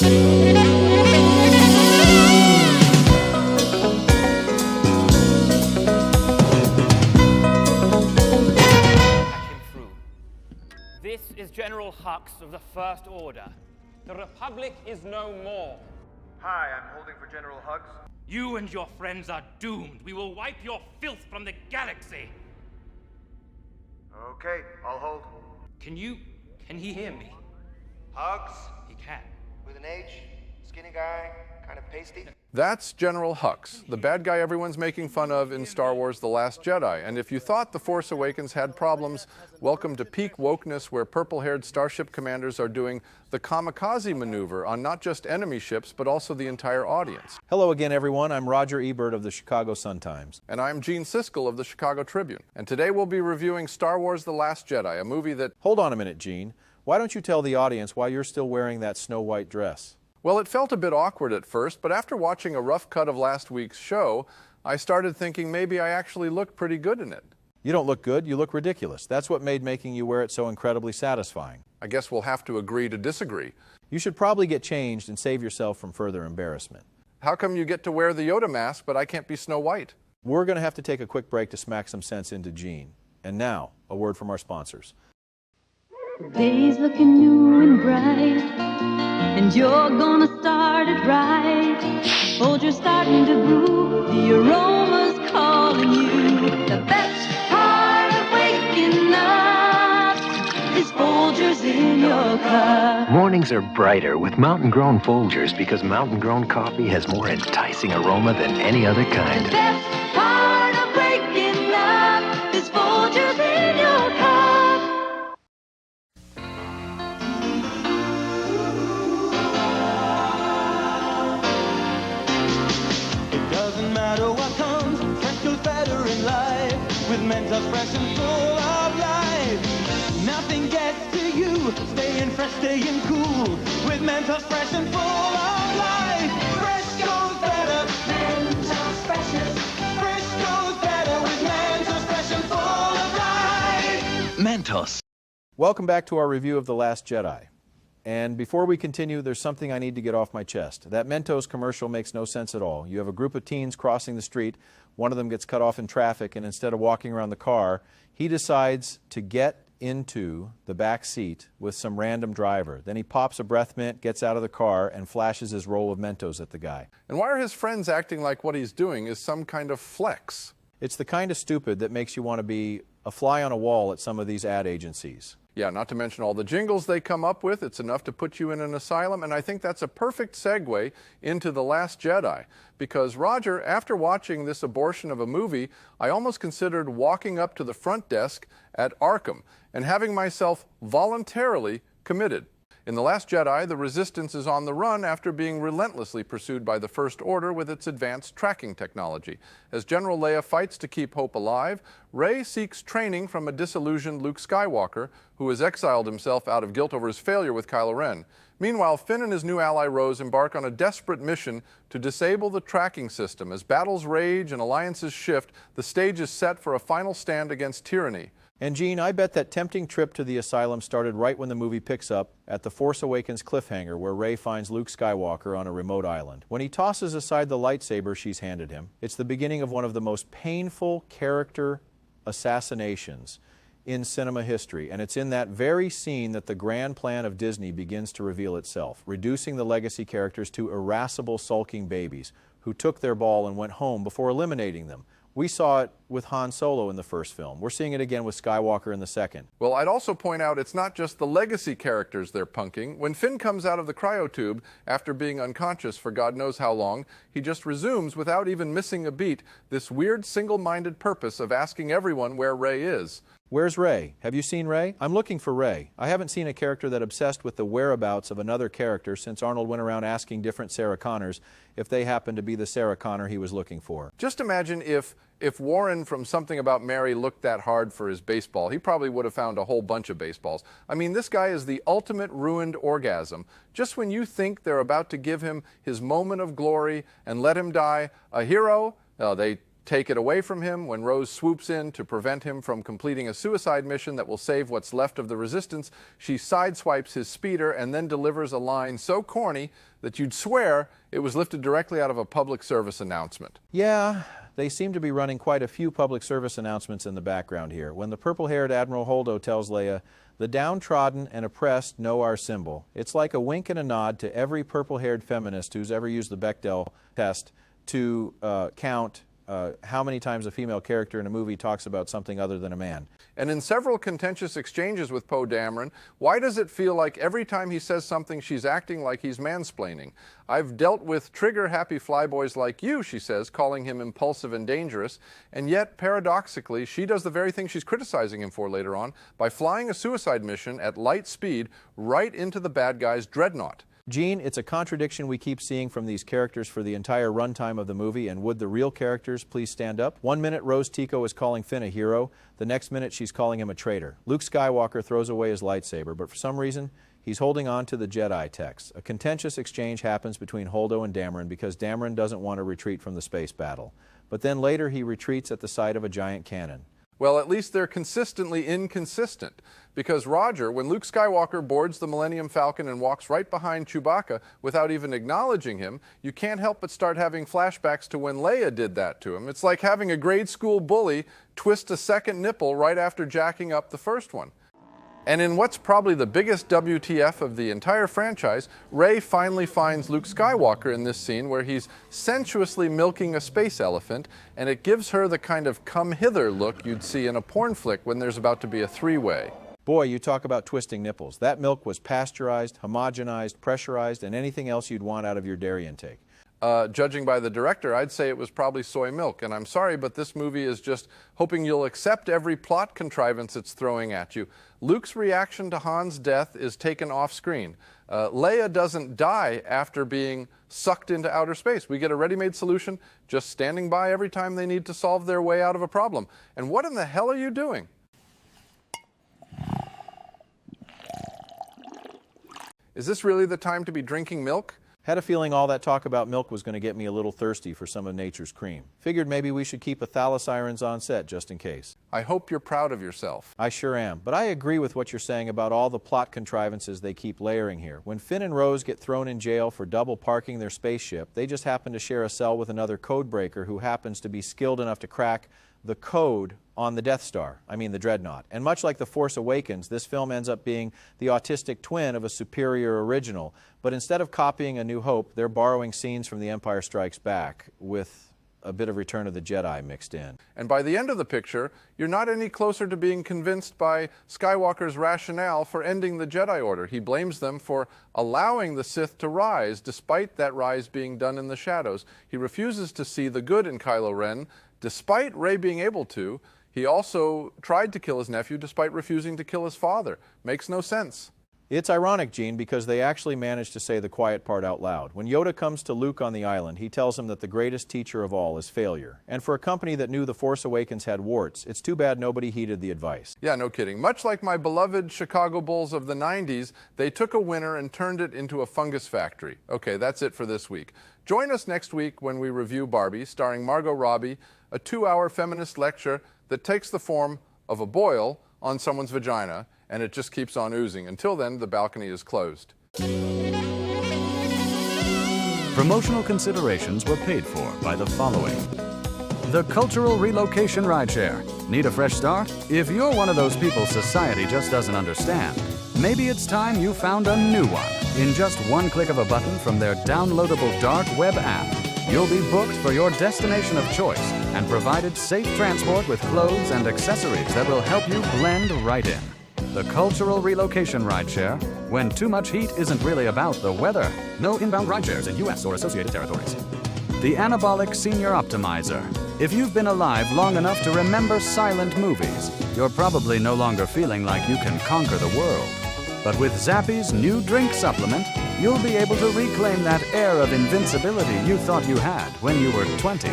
This is General Hux of the First Order. The Republic is no more. Hi, I'm holding for General Hux. You and your friends are doomed. We will wipe your filth from the galaxy. Okay, I'll hold. Can he hear me? Hux? He can. With an H? Skinny guy? Kind of pasty? That's General Hux, the bad guy everyone's making fun of in Star Wars The Last Jedi. And if you thought The Force Awakens had problems, welcome to peak wokeness, where purple-haired starship commanders are doing the kamikaze maneuver on not just enemy ships, but also the entire audience. Hello again, everyone. I'm Roger Ebert of the Chicago Sun-Times. And I'm Gene Siskel of the Chicago Tribune. And today we'll be reviewing Star Wars The Last Jedi, a movie that... Hold on a minute, Gene. Why don't you tell the audience why you're still wearing that snow-white dress? Well, it felt a bit awkward at first, but after watching a rough cut of last week's show, I started thinking maybe I actually looked pretty good in it. You don't look good, you look ridiculous. That's what made making you wear it so incredibly satisfying. I guess we'll have to agree to disagree. You should probably get changed and save yourself from further embarrassment. How come you get to wear the Yoda mask, but I can't be Snow White? We're going to have to take a quick break to smack some sense into Gene. And now, a word from our sponsors. The day's looking new and bright, and you're gonna start it right. Folgers starting to brew, the aroma's calling you. The best part of waking up is Folgers in your cup. Mornings are brighter with mountain-grown Folgers because mountain-grown coffee has more enticing aroma than any other kind. The best part of waking up is Folgers in your cup. Mentos fresh and full of life. Nothing gets to you. Staying fresh, staying cool. With Mentos fresh and full of life. Fresh goes better. Mentos freshness. Fresh goes better with Mentos fresh and full of life. Mentos. Welcome back to our review of The Last Jedi. And before we continue, there's something I need to get off my chest. That Mentos commercial makes no sense at all. You have a group of teens crossing the street. One of them gets cut off in traffic, and instead of walking around the car, he decides to get into the back seat with some random driver. Then he pops a breath mint, gets out of the car, and flashes his roll of Mentos at the guy. And why are his friends acting like what he's doing is some kind of flex? It's the kind of stupid that makes you want to be a fly on a wall at some of these ad agencies. Yeah, not to mention all the jingles they come up with. It's enough to put you in an asylum, and I think that's a perfect segue into The Last Jedi. Because, Roger, after watching this abortion of a movie, I almost considered walking up to the front desk at Arkham and having myself voluntarily committed. In The Last Jedi, the Resistance is on the run after being relentlessly pursued by the First Order with its advanced tracking technology. As General Leia fights to keep hope alive, Rey seeks training from a disillusioned Luke Skywalker, who has exiled himself out of guilt over his failure with Kylo Ren. Meanwhile, Finn and his new ally Rose embark on a desperate mission to disable the tracking system. As battles rage and alliances shift, the stage is set for a final stand against tyranny. And Gene, I bet that tempting trip to the asylum started right when the movie picks up at the Force Awakens cliffhanger, where Rey finds Luke Skywalker on a remote island. When he tosses aside the lightsaber she's handed him, it's the beginning of one of the most painful character assassinations in cinema history. And it's in that very scene that the grand plan of Disney begins to reveal itself, reducing the legacy characters to irascible, sulking babies who took their ball and went home before eliminating them. We saw it with Han Solo in the first film. We're seeing it again with Skywalker in the second. Well, I'd also point out it's not just the legacy characters they're punking. When Finn comes out of the cryotube after being unconscious for God knows how long, he just resumes, without even missing a beat, this weird single-minded purpose of asking everyone where Rey is. Where's Rey? Have you seen Rey? I'm looking for Rey. I haven't seen a character that obsessed with the whereabouts of another character since Arnold went around asking different Sarah Connors if they happened to be the Sarah Connor he was looking for. Just imagine if Warren from Something About Mary looked that hard for his baseball. He probably would have found a whole bunch of baseballs. I mean, this guy is the ultimate ruined orgasm. Just when you think they're about to give him his moment of glory and let him die a hero, they take it away from him when Rose swoops in to prevent him from completing a suicide mission that will save what's left of the resistance. She sideswipes his speeder and then delivers a line so corny that you'd swear it was lifted directly out of a public service announcement. Yeah, they seem to be running quite a few public service announcements in the background here. When the purple-haired Admiral Holdo tells Leia, "The downtrodden and oppressed know our symbol," it's like a wink and a nod to every purple-haired feminist who's ever used the Bechdel test to count how many times a female character in a movie talks about something other than a man. And in several contentious exchanges with Poe Dameron, why does it feel like every time he says something she's acting like he's mansplaining? "I've dealt with trigger-happy flyboys like you," she says, calling him impulsive and dangerous, and yet, paradoxically, she does the very thing she's criticizing him for later on by flying a suicide mission at light speed right into the bad guy's dreadnought. Gene, it's a contradiction we keep seeing from these characters for the entire runtime of the movie, and would the real characters please stand up? One minute Rose Tico is calling Finn a hero, the next minute she's calling him a traitor. Luke Skywalker throws away his lightsaber, but for some reason, he's holding on to the Jedi text. A contentious exchange happens between Holdo and Dameron because Dameron doesn't want to retreat from the space battle. But then later he retreats at the sight of a giant cannon. Well, at least they're consistently inconsistent, because Roger, when Luke Skywalker boards the Millennium Falcon and walks right behind Chewbacca without even acknowledging him, you can't help but start having flashbacks to when Leia did that to him. It's like having a grade school bully twist a second nipple right after jacking up the first one. And in what's probably the biggest WTF of the entire franchise, Rey finally finds Luke Skywalker in this scene where he's sensuously milking a space elephant, and it gives her the kind of come-hither look you'd see in a porn flick when there's about to be a three-way. Boy, you talk about twisting nipples. That milk was pasteurized, homogenized, pressurized, and anything else you'd want out of your dairy intake. Judging by the director, I'd say it was probably soy milk. And I'm sorry, but this movie is just hoping you'll accept every plot contrivance it's throwing at you. Luke's reaction to Han's death is taken off screen. Leia doesn't die after being sucked into outer space. We get a ready-made solution just standing by every time they need to solve their way out of a problem. And what in the hell are you doing? Is this really the time to be drinking milk? Had a feeling all that talk about milk was going to get me a little thirsty for some of nature's cream. Figured maybe we should keep a thalasirens on set just in case. I hope you're proud of yourself. I sure am, but I agree with what you're saying about all the plot contrivances they keep layering here. When Finn and Rose get thrown in jail for double parking their spaceship, they just happen to share a cell with another code breaker who happens to be skilled enough to crack the code on the Death Star, the Dreadnought. And much like The Force Awakens, this film ends up being the autistic twin of a superior original. But instead of copying A New Hope, they're borrowing scenes from The Empire Strikes Back with a bit of Return of the Jedi mixed in. And by the end of the picture, you're not any closer to being convinced by Skywalker's rationale for ending the Jedi Order. He blames them for allowing the Sith to rise, despite that rise being done in the shadows. He refuses to see the good in Kylo Ren, despite Rey being able to. He also tried to kill his nephew despite refusing to kill his father. Makes no sense. It's ironic, Gene, because they actually managed to say the quiet part out loud. When Yoda comes to Luke on the island, he tells him that the greatest teacher of all is failure. And for a company that knew The Force Awakens had warts, it's too bad nobody heeded the advice. Yeah, no kidding. Much like my beloved Chicago Bulls of the 90s, they took a winner and turned it into a fungus factory. Okay, that's it for this week. Join us next week when we review Barbie, starring Margot Robbie, a 2-hour feminist lecture that takes the form of a boil on someone's vagina, and it just keeps on oozing. Until then, the balcony is closed. Promotional considerations were paid for by the following. The Cultural Relocation Rideshare. Need a fresh start? If you're one of those people society just doesn't understand, maybe it's time you found a new one. In just one click of a button from their downloadable dark web app, you'll be booked for your destination of choice and provided safe transport with clothes and accessories that will help you blend right in. The Cultural Relocation Rideshare, when too much heat isn't really about the weather. No inbound rideshares in U.S. or associated territories. The Anabolic Senior Optimizer. If you've been alive long enough to remember silent movies, you're probably no longer feeling like you can conquer the world. But with Zappy's new drink supplement, you'll be able to reclaim that air of invincibility you thought you had when you were 20.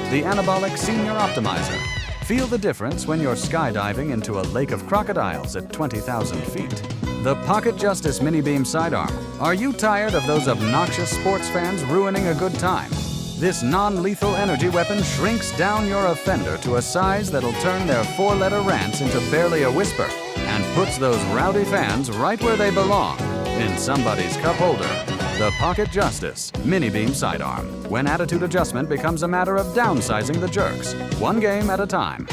The Anabolic Senior Optimizer. Feel the difference when you're skydiving into a lake of crocodiles at 20,000 feet. The Pocket Justice Mini Beam Sidearm. Are you tired of those obnoxious sports fans ruining a good time? This non-lethal energy weapon shrinks down your offender to a size that'll turn their 4-letter rants into barely a whisper and puts those rowdy fans right where they belong, in somebody's cup holder. The Pocket Justice Mini Beam Sidearm. When attitude adjustment becomes a matter of downsizing the jerks, one game at a time.